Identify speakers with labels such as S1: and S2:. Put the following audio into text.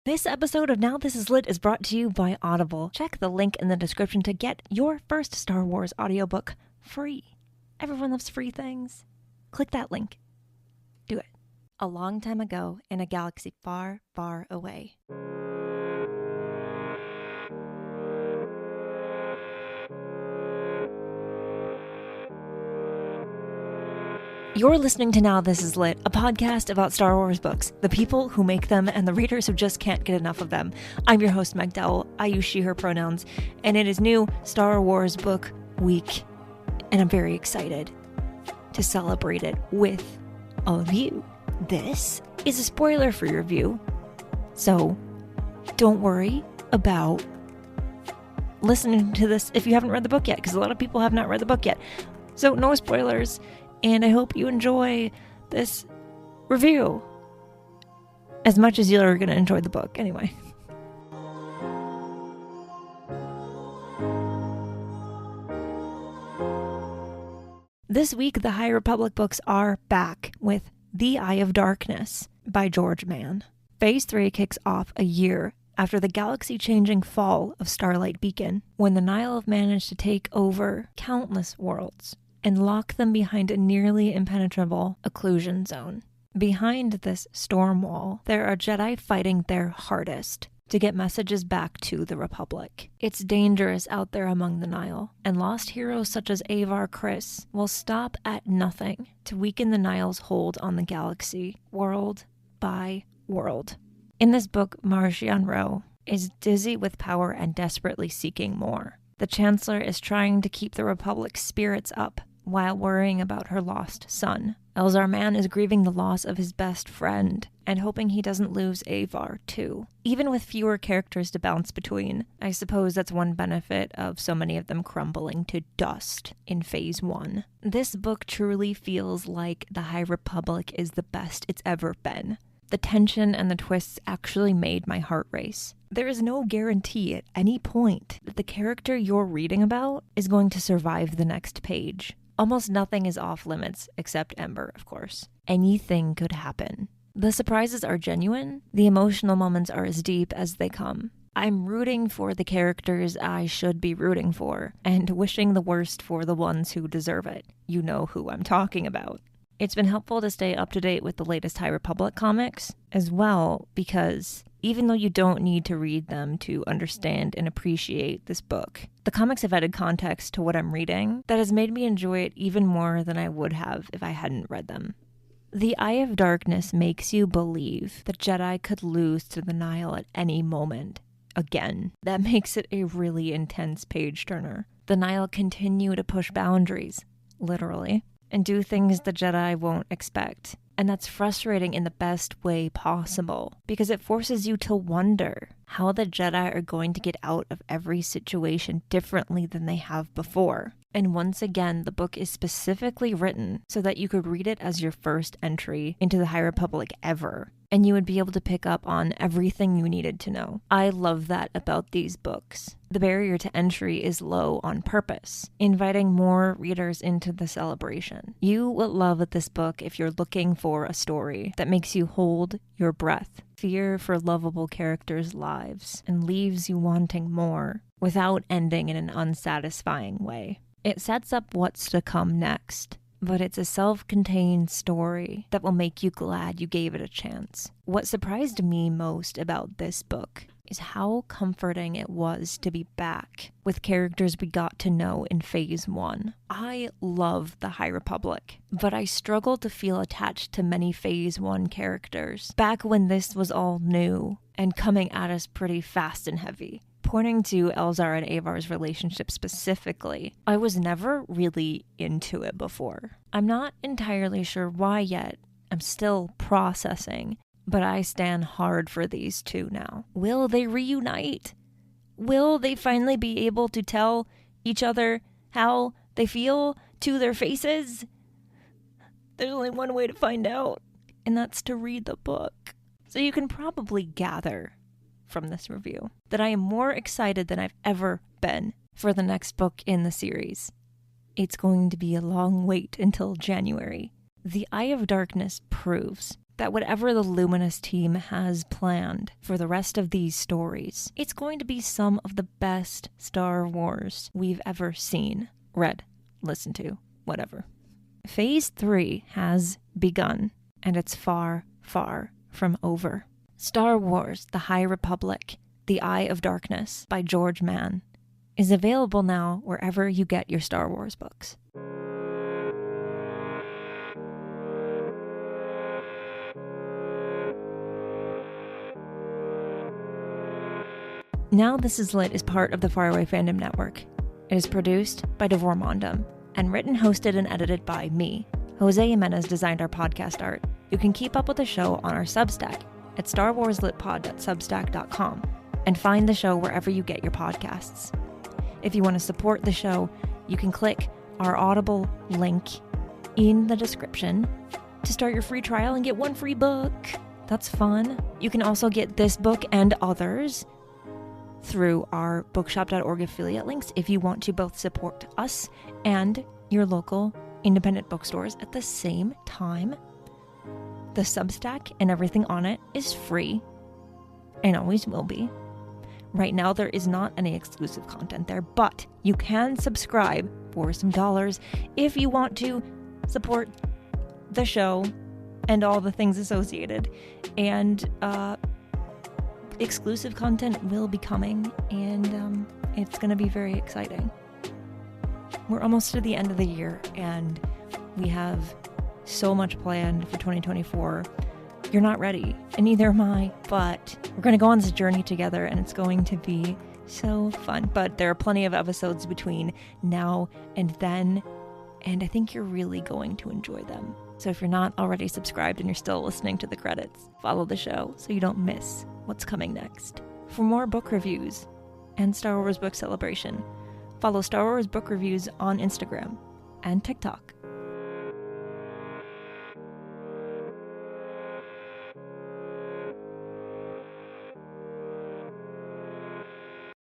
S1: This episode of Now This Is Lit is brought to you by Audible. Check the link in the description to get your first Star Wars audiobook free. Everyone loves free things. Click that link. Do it. A long time ago, in a galaxy far, far away. You're listening to Now This Is Lit, a podcast about Star Wars books, the people who make them, and the readers who just can't get enough of them. I'm your host, Meg Dowell. I use she, her pronouns, and it is new Star Wars Book Week, and I'm very excited to celebrate it with all of you. This is a spoiler-free review, so don't worry about listening to this if you haven't read the book yet, because a lot of people have not read the book yet. So no spoilers. And I hope you enjoy this review as much as you're going to enjoy the book anyway. This week, the High Republic books are back with The Eye of Darkness by George Mann. Phase 3 kicks off a year after the galaxy-changing fall of Starlight Beacon, when the NTIL have managed to take over countless worlds and lock them behind a nearly impenetrable occlusion zone. Behind this storm wall, there are Jedi fighting their hardest to get messages back to the Republic. It's dangerous out there among the NTIL, and lost heroes such as Avar Kriss will stop at nothing to weaken the NTIL's hold on the galaxy, world by world. In this book, Marchion Ro is dizzy with power and desperately seeking more. The Chancellor is trying to keep the Republic's spirits up while worrying about her lost son. Elzar Mann is grieving the loss of his best friend and hoping he doesn't lose Avar too. Even with fewer characters to bounce between, I suppose that's one benefit of so many of them crumbling to dust in Phase 1. This book truly feels like the High Republic is the best it's ever been. The tension and the twists actually made my heart race. There is no guarantee at any point that the character you're reading about is going to survive the next page. Almost nothing is off limits, except Ember, of course. Anything could happen. The surprises are genuine. The emotional moments are as deep as they come. I'm rooting for the characters I should be rooting for, and wishing the worst for the ones who deserve it. You know who I'm talking about. It's been helpful to stay up to date with the latest High Republic comics as well, because even though you don't need to read them to understand and appreciate this book, the comics have added context to what I'm reading that has made me enjoy it even more than I would have if I hadn't read them. The Eye of Darkness makes you believe that Jedi could lose to the NTIL at any moment. Again, that makes it a really intense page-turner. The NTIL continue to push boundaries, literally, and do things the Jedi won't expect. And that's frustrating in the best way possible, because it forces you to wonder how the Jedi are going to get out of every situation differently than they have before. And once again, the book is specifically written so that you could read it as your first entry into the High Republic ever, and you would be able to pick up on everything you needed to know. I love that about these books. The barrier to entry is low on purpose, inviting more readers into the celebration. You will love this book if you're looking for a story that makes you hold your breath, fear for lovable characters' lives, and leaves you wanting more without ending in an unsatisfying way. It sets up what's to come next, but it's a self-contained story that will make you glad you gave it a chance. What surprised me most about this book is how comforting it was to be back with characters we got to know in Phase 1. I love the High Republic, but I struggled to feel attached to many Phase 1 characters back when this was all new and coming at us pretty fast and heavy. Pointing to Elzar and Avar's relationship specifically, I was never really into it before. I'm not entirely sure why yet. I'm still processing, but I stand hard for these two now. Will they reunite? Will they finally be able to tell each other how they feel to their faces? There's only one way to find out, and that's to read the book. So you can probably gather from this review that I am more excited than I've ever been for the next book in the series. It's going to be a long wait until January. The Eye of Darkness proves that whatever the Luminous team has planned for the rest of these stories, it's going to be some of the best Star Wars we've ever seen, read, listened to, whatever. Phase 3 has begun, and it's far, far from over. Star Wars: The High Republic, The Eye of Darkness by George Mann is available now wherever you get your Star Wars books. Now This Is Lit is part of the Faraway Fandom Network. It is produced by Devor Mondum and written, hosted, and edited by me. Jose Jimenez designed our podcast art. You can keep up with the show on our Substack at starwarslitpod.substack.com and find the show wherever you get your podcasts. If you want to support the show, you can click our Audible link in the description to start your free trial and get one free book. That's fun. You can also get this book and others through our bookshop.org affiliate links if you want to both support us and your local independent bookstores at the same time. The Substack and everything on it is free and always will be. Right now there is not any exclusive content there, but you can subscribe for some dollars if you want to support the show and all the things associated. And exclusive content will be coming, and it's going to be very exciting. We're almost to the end of the year, and we have so much planned for 2024. You're not ready, and neither am I, but we're going to go on this journey together, and it's going to be so fun. But there are plenty of episodes between now and then, and I think you're really going to enjoy them. So if you're not already subscribed and you're still listening to the credits, follow the show so you don't miss what's coming next. For more book reviews and Star Wars Book Celebration, follow Star Wars Book Reviews on Instagram and TikTok.